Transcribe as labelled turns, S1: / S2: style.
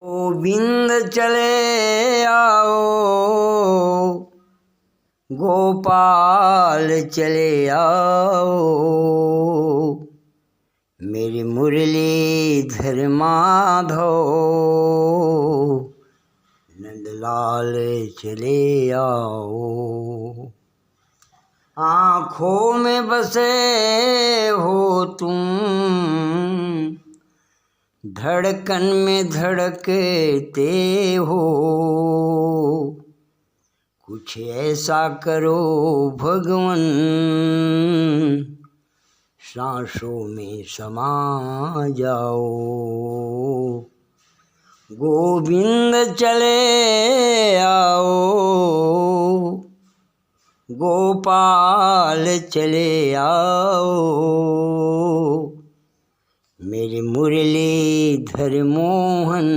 S1: गोविंद चले आओ, गोपाल चले आओ, मेरी मुरलीधर माधो नंदलाल चले आओ। आँखों में बसे हो तुम, धड़कन में धड़कते हो, कुछ ऐसा करो भगवन, सांसों में समा जाओ। गोविंद चले आओ, गोपाल चले आओ, मेरे मुरलीधर मोहन